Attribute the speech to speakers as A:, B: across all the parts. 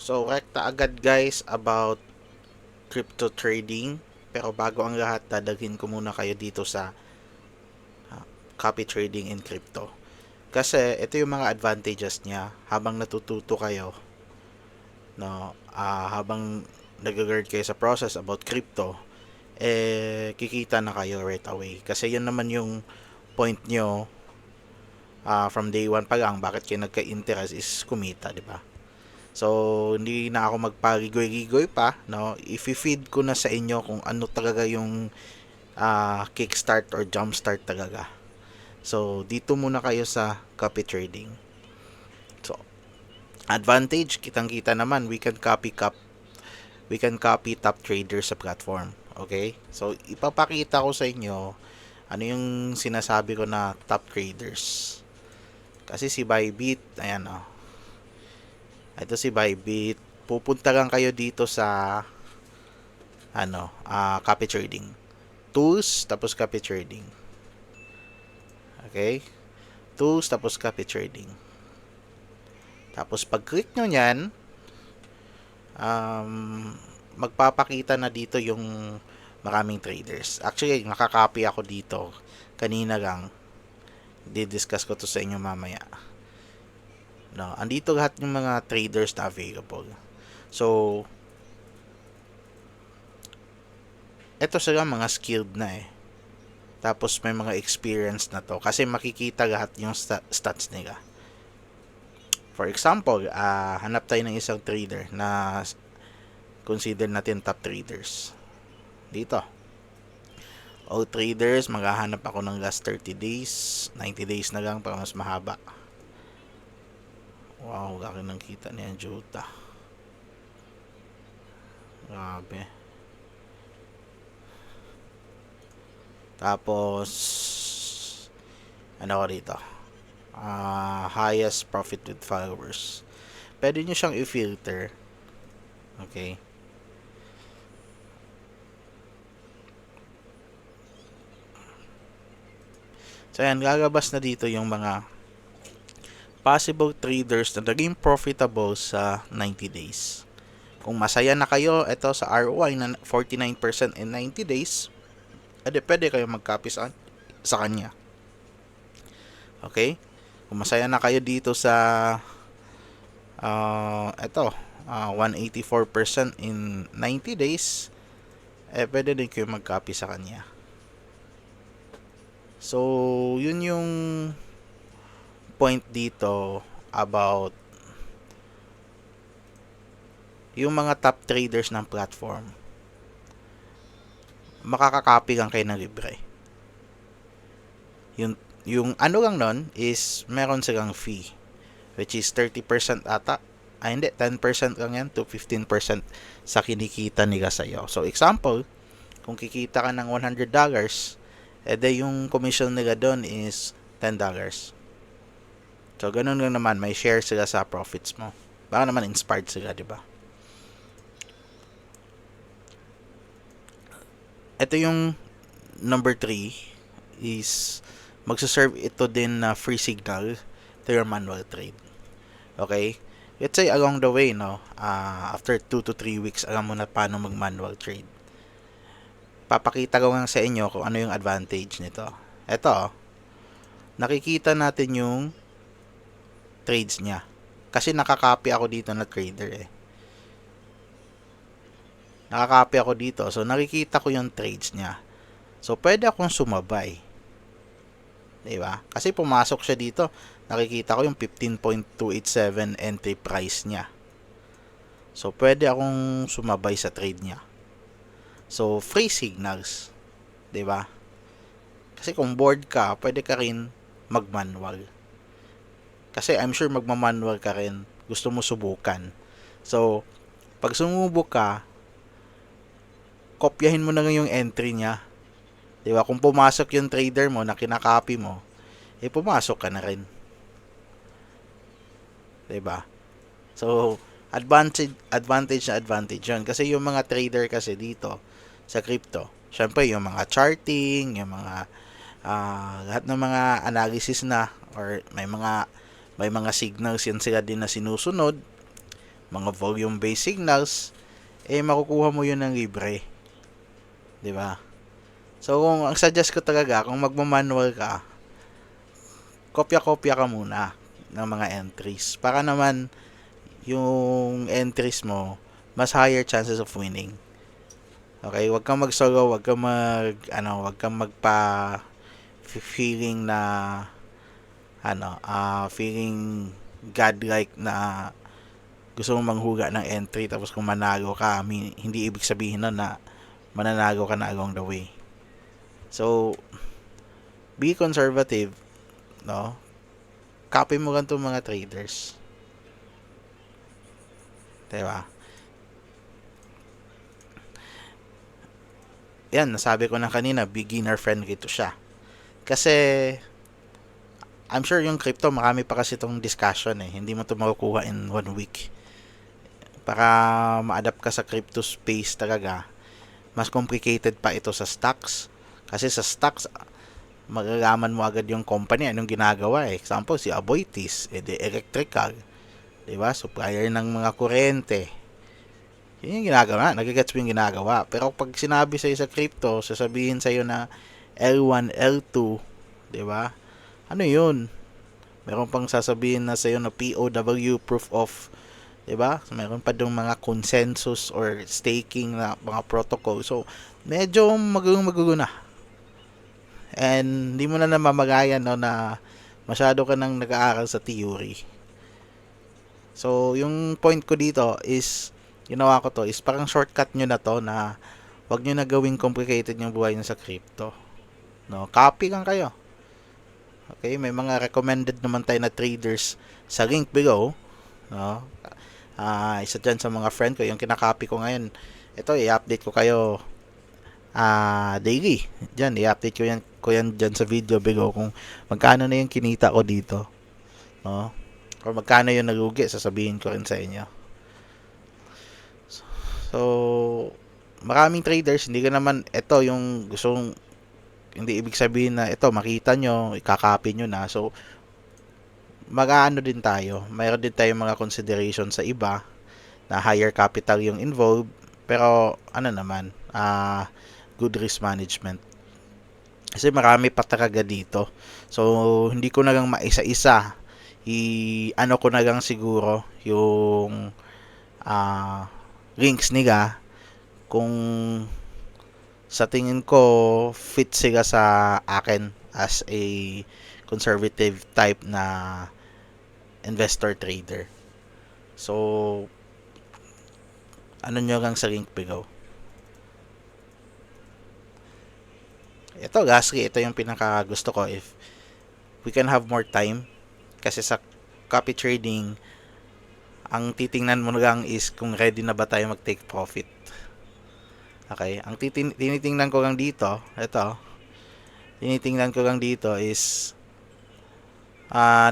A: So, rekta agad guys about crypto trading. Pero bago ang lahat, dadaghin ko muna kayo dito sa copy trading in crypto. Kasi ito yung mga advantages niya habang natututo kayo, no, habang nag-learn kayo sa process about crypto, kikita na kayo right away. Kasi yun naman yung point nyo from day one pa lang, bakit kayo nagka-interest is kumita, di ba? So, hindi na ako magpaligoy-ligoy pa, no? I-feed ko na sa inyo kung ano talaga yung kickstart or jumpstart talaga. So, dito muna kayo sa copy trading. So, advantage, kitang-kita naman, we can copy top traders sa platform. Okay? So, ipapakita ko sa inyo ano yung sinasabi ko na top traders. Kasi si Bybit, ayan oh. Ito si Bybit. Pupunta lang kayo dito sa copy trading. Tools, tapos copy trading. Okay? Tools, tapos copy trading. Tapos pag-click nyo yan, magpapakita na dito yung maraming traders. Actually, nakakopy ako dito. Kanina lang. Di-discuss ko to sa inyo mamaya. No, andito lahat yung mga traders na available. So, eto sila mga skilled na eh. Tapos may mga experience na to. Kasi makikita lahat yung stats nila. For example, hanap tayo ng isang trader na consider natin top traders. Dito. All traders, maghahanap ako ng last 30 days. 90 days na lang para mas mahaba. Wow, laki ng kita niya, Jota. Grabe. Tapos, ano ko dito? Highest profit with followers. Pwede nyo siyang i-filter. Okay. So, ayan, lalabas na dito yung mga possible traders na naging profitable sa 90 days. Kung masaya na kayo, ito sa ROI na 49% in 90 days, pwede kayo mag-copy sa kanya. Okay? Kung masaya na kayo dito sa ito, 184% in 90 days, pwede din kayo mag-copy sa kanya. So, yun yung point dito about yung mga top traders ng platform. Makaka-copy lang kayo ng libre. Yung ano lang nun is meron silang fee, which is 30% ata. Hindi, 10% lang yan to 15% sa kinikita nila sa'yo. So, example, kung kikita ka ng $100, yung commission nila doon is $10. So, ganun lang naman, may share sila sa profits mo. Baka naman inspired sila, di ba? Ito yung number 3 is magsaserve ito din na free signal to your manual trade. Okay? Let's say along the way, no, after 2 to 3 weeks, alam mo na paano mag-manual trade. Papakita ko lang sa inyo kung ano yung advantage nito. Ito, nakikita natin yung trades niya. Kasi nakakopy ako dito na trader eh. Nakakopy ako dito. So, nakikita ko yung trades niya. So, pwede akong sumabay. Diba? Kasi pumasok siya dito. Nakikita ko yung 15.287 entry price niya. So, pwede akong sumabay sa trade niya. So, free signals. Diba? Kasi kung bored ka, pwede ka rin mag-manual. Kasi I'm sure magma-manual ka rin. Gusto mo subukan. So, pag sumubok ka, kopyahin mo na yung entry niya. Diba? Kung pumasok yung trader mo na kinakopy mo, pumasok ka na rin. Diba? So, advantage yun. Kasi yung mga trader kasi dito sa crypto, syempre yung mga charting, yung mga lahat ng mga analysis na or may mga signals yan sila din na sinusunod. mga volume-based signals, makukuha mo yun ng libre. 'Di ba? So, kung ang suggest ko talaga, kung magmamanual ka, kopya-kopya ka muna ng mga entries. Para naman, yung entries mo, mas higher chances of winning. Okay, wag kang mag-solo, wag kang magpa feeling na feeling godlike na gusto mong manghuga ng entry tapos kung manalo ka, hindi ibig sabihin na mananalo ka na along the way. So, be conservative, no? Copy mo lang itong mga traders. Diba? Yan, nasabi ko na kanina, beginner friendly to siya. Kasi, I'm sure yung crypto, marami pa kasi itong discussion eh. Hindi mo ito makukuha in 1 week. Para ma-adapt ka sa crypto space talaga, mas complicated pa ito sa stocks. Kasi sa stocks, magagaman mo agad yung company, anong ginagawa eh. Example, si Aboitiz, electrical. Diba? Supplier ng mga kuryente. Yun yung ginagawa. Nagigets mo yung ginagawa. Pero pag sinabi sa'yo sa crypto, sasabihin sa'yo na L1, L2, diba? Ano yun? Meron pang sasabihin na sa'yo na POW, proof of, diba? So, meron pa dong mga consensus or staking na mga protocol. So, medyo magulo na. And hindi mo na namamagayan no, na masyado ka nang nag-aaral sa theory. So, yung point ko dito is, ginawa ko to, is parang shortcut nyo na to na wag nyo na gawing complicated yung buhay nyo sa crypto. No, copy lang kayo. Okay, may mga recommended naman tayo na traders sa link below. No? Isa dyan sa mga friend ko, yung kinakopy ko ngayon. Ito, i-update ko kayo daily. Diyan, i-update ko yan dyan sa video below kung magkano na yung kinita ko dito. No? O magkano yung nalugi, sasabihin ko rin sa inyo. So, maraming traders, hindi ka naman, ito yung gustong, hindi ibig sabihin na ito, makita nyo, ikakopy nyo na. So, mag-aano din tayo. Mayroon din tayong mga consideration sa iba na higher capital yung involved. Pero, ano naman, good risk management. Kasi marami pa talaga dito. So, hindi ko na lang maisa-isa ano ko na lang siguro yung links nila kung sa tingin ko fit sila sa akin as a conservative type na investor trader. So, ano nyo lang sa link below. Ito, lastly, ito yung pinaka gusto ko if we can have more time. Kasi sa copy trading, ang titingnan mo lang is kung ready na ba tayo mag-take profit. Okay? Ang tinitingnan ko lang dito, tinitingnan ko lang dito is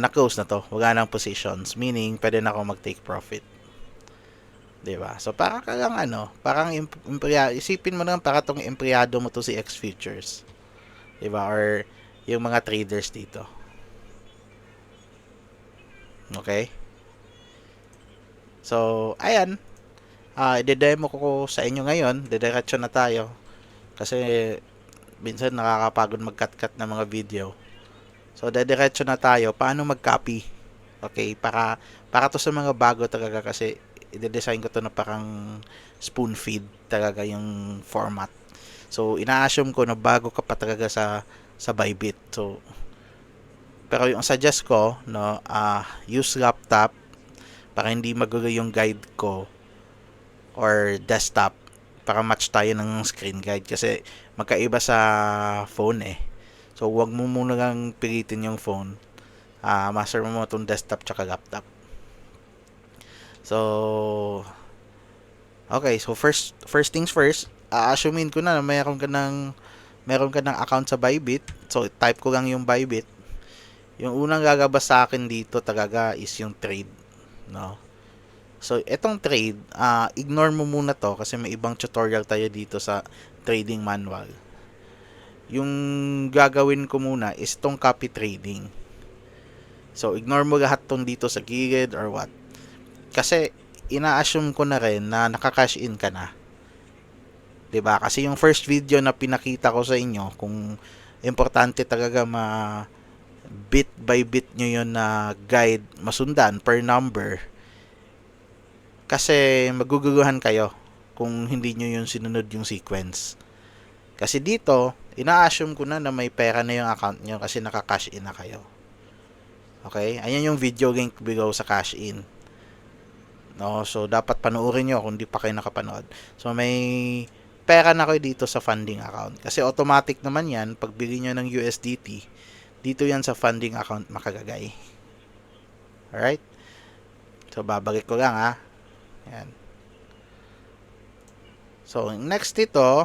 A: na-close na to. Wala nang positions. Meaning, pwede na ako mag-take profit. Diba? So, para ka lang parang isipin mo naman para tong empleyado mo to si X Futures. Diba? Or yung mga traders dito. Okay? So, ayan. I-demo ko sa inyo ngayon. Didiretso na tayo. Kasi, minsan nakakapagod mag-cut-cut ng mga video. So, didiretso na tayo. Paano mag-copy? Okay? Para to sa mga bago talaga kasi i-design ko to na parang spoon feed talaga yung format. So, ina-assume ko na bago ka pa talaga sa Bybit. So, pero yung suggest ko, no, use laptop para hindi magulo yung guide ko or desktop para match tayo ng screen guide kasi magkaiba sa phone eh. So, wag mo muna lang pilitin yung phone. Master mo itong desktop tsaka laptop. So, okay. So, first things first, assumein ko na meron ka ng account sa Bybit. So, type ko lang yung Bybit. Yung unang gagabas sa akin dito talaga is yung trade, no? So, etong trade, ignore mo muna to kasi may ibang tutorial tayo dito sa trading manual. Yung gagawin ko muna is tong copy trading. So, ignore mo lahat tong dito sa gilid or what. Kasi, ina-assume ko na rin na naka-cash in ka na. 'Di ba? Kasi yung first video na pinakita ko sa inyo, kung importante talaga bit by bit nyo yun na guide masundan per number. Kasi maguguluhan kayo kung hindi nyo yung sinunod yung sequence. Kasi dito, ina-assume ko na may pera na yung account nyo kasi naka-cash in na kayo. Okay? Ayan yung video link below sa cash in. No, so dapat panoorin nyo kung di pa kayo nakapanood. So may pera na kayo dito sa funding account. Kasi automatic naman yan, pag bili nyo ng USDT, dito yan sa funding account makagagay. Alright? So babalik ko lang ha. Ayan. So next dito,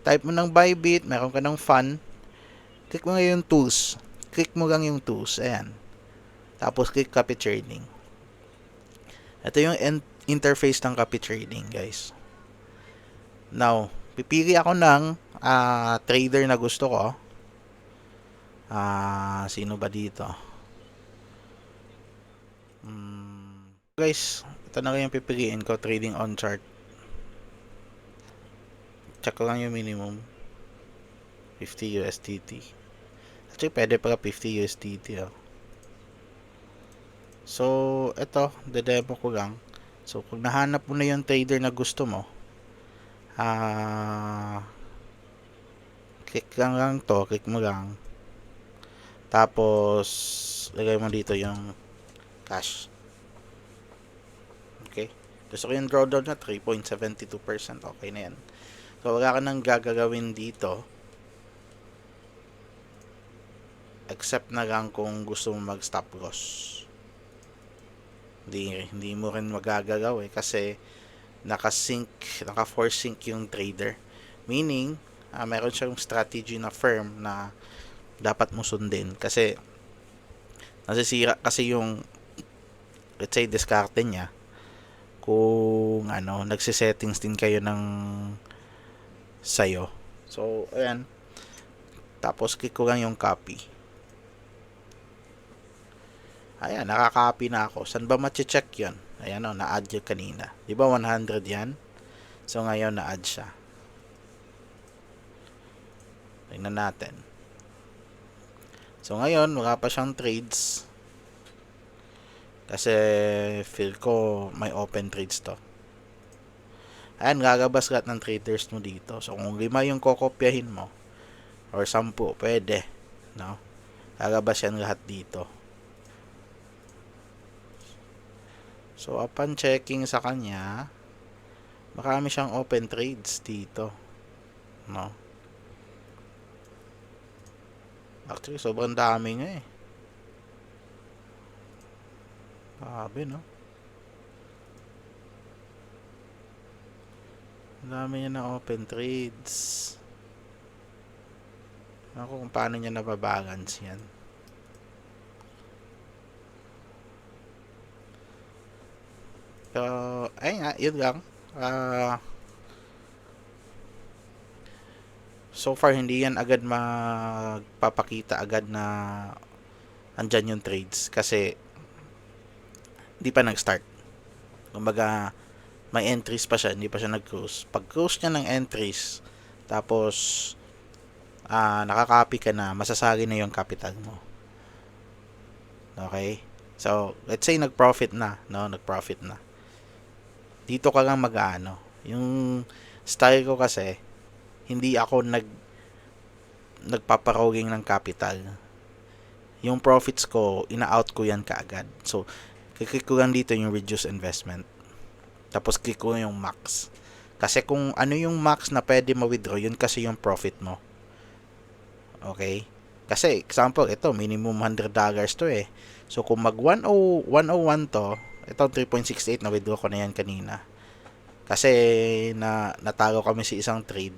A: type mo ng Bybit, meron ka ng fund, click mo nga yung tools. Click mo lang yung tools. Ayan. Tapos click copy trading. Ito yung interface ng copy trading, guys. Now, pipili ako ng trader na gusto ko. Sino ba dito? Guys, ito na lang yung pipiliin ko, trading on chart. Check ko lang yung minimum. 50 USDT. Actually, pwede pala 50 USDT. So, ito, de-demo ko lang. So, kung nahanap mo na yung trader na gusto mo, click lang to, click mo lang. Tapos, lagay mo dito yung cash. Okay? Gusto ko yung drawdown na 3.72%. Okay na yan. So, wala ka nang gagawin dito. Except na lang kung gusto mo mag-stop loss. Hindi mo rin magagalaw kasi naka-force sync yung trader. Meaning, meron siyang strategy na firm na dapat mo sundin. Kasi, nasisira kasi yung, let's say, diskarte niya. Kung, nagsisettings din kayo ng sayo. So, ayan. Tapos, click ko lang yung copy. Ayan, nakaka-copy na ako. Saan ba mache-check yun? Ayan na-add yun kanina. Di ba 100 yan? So, ngayon na-add siya. Tingnan natin. So, ngayon, wala pa siyang trades. Kasi, feel ko may open trades to. Ayan, gagabas lahat ng traders mo dito. So, kung 5 yung kokopyahin mo, or 10, pwede. No? Gagabas yan lahat dito. So, upon checking sa kanya, marami siyang open trades dito. No? Actually, sobrang dami nga eh. Grabe, no? Ang dami niya na open trades. Ako kung paano niya nababalance yan. Pero, ayun nga, yun lang. So far, hindi yan agad magpapakita agad na andyan yung trades. Kasi, hindi pa nag-start. Kumbaga, may entries pa siya, hindi pa siya nag-close. Pag-close niya ng entries, tapos, nakaka-copy ka na, masasali na yung capital mo. Okay? So, let's say nag-profit na, no? Nag-profit na. Dito ka lang yung style ko kasi hindi ako nagpaparolling ng capital. Yung profits ko, ina-out ko yan kaagad. So, click ko lang dito yung reduce investment. Tapos click ko yung max. Kasi kung ano yung max na pwede ma-withdraw, yun kasi yung profit mo. Okay? Kasi, example, ito, minimum $100 to eh. So, kung mag 101 to, ito 3.68 na withdraw ko na yan kanina. Kasi natalo kami sa isang trade.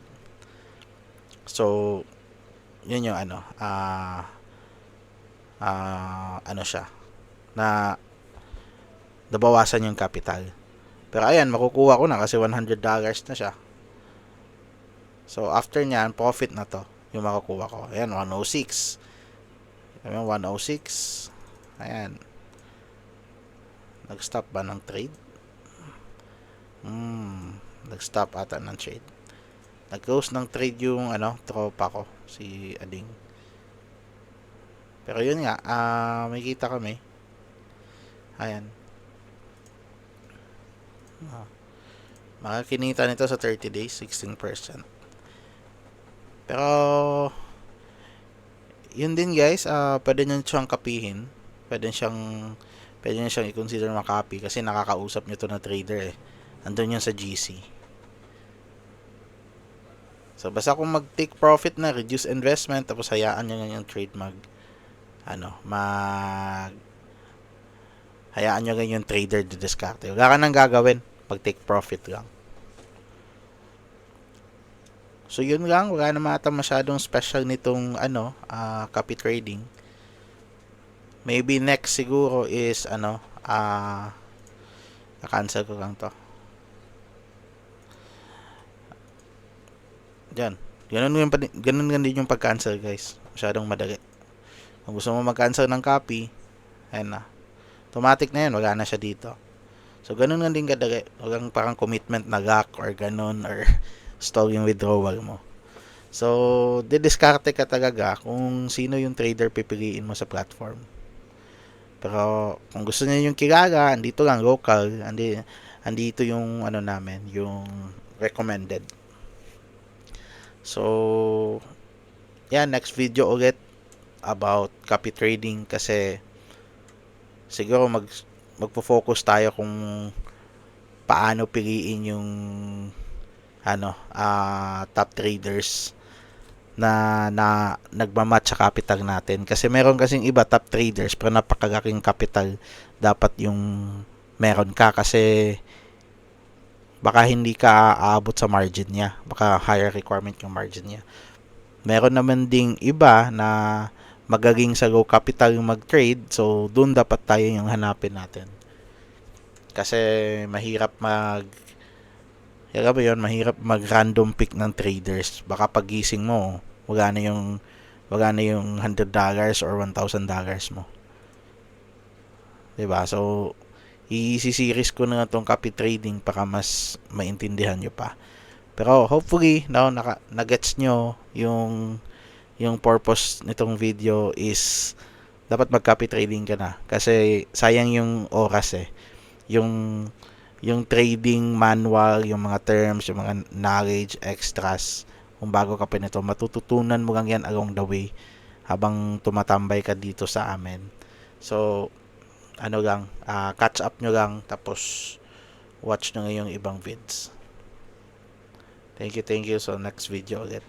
A: So yun yung siya na nabawasan yung capital. Pero ayan, makukuha ko na kasi $100 na siya. So after nyan, profit na to yung makukuha ko. Ayan, 106. Ayan, 106. Ayan. Nag-stop ba ng trade? nag-stop ata ng trade. Nag-close ng trade yung tropa ko, si Ading. Pero yun nga, may kita kami. Ayan. Makakinita nito sa 30 days, 16%. Pero, yun din guys, pwede nyo siyang kapihin. Pwede nyo siyang i-consider makapi kasi nakakausap nyo to na trader eh. Andun yun sa GC. So, basta kung mag-take profit na, reduce investment, tapos hayaan nyo yung trade hayaan nyo yung trader didiskarte. Wala ka nang gagawin, mag-take profit lang. So, yun lang. Wala naman ata masyadong special nitong, copy trading. Maybe next siguro is, na-cancel ko lang to. Diyan. Ganun din yung pag-cancel, guys. Masyadong madali. Kung gusto mo mag-cancel ng copy, ayan na. Automatic na yan. Wala na siya dito. So, ganun nga din kadali. Walang parang commitment na lock or ganun or stall yung withdrawal mo. So, didiskarte ka talaga kung sino yung trader pipiliin mo sa platform. Pero, kung gusto niyo yung kilala, andito lang, local, andito yung namin, yung recommended. So, next video ulit about copy trading kasi siguro magfo-focus tayo kung paano piliin yung top traders na nagmamatch sa capital natin. Kasi meron kasing iba top traders pero napakalaking capital dapat yung meron ka kasi baka hindi ka aabot sa margin niya. Baka higher requirement yung margin niya. Meron naman ding iba na magaling sa low capital yung mag-trade. So, doon dapat tayo yung hanapin natin. Kasi mahirap mag-random pick ng traders. Baka pagising mo, wala na yung $100 or $1,000 mo. Diba? So, i-series ko na itong copy trading para mas maintindihan nyo pa. Pero hopefully, na-gets nyo yung purpose nitong video is dapat mag-copy trading ka na. Kasi sayang yung oras eh. Yung trading manual, yung mga terms, yung mga knowledge, extras, kung bago ka pa nito, matututunan mo lang yan along the way habang tumatambay ka dito sa amin. So, catch up nyo lang tapos watch nyo yung ibang vids. Thank you. So, next video ulit.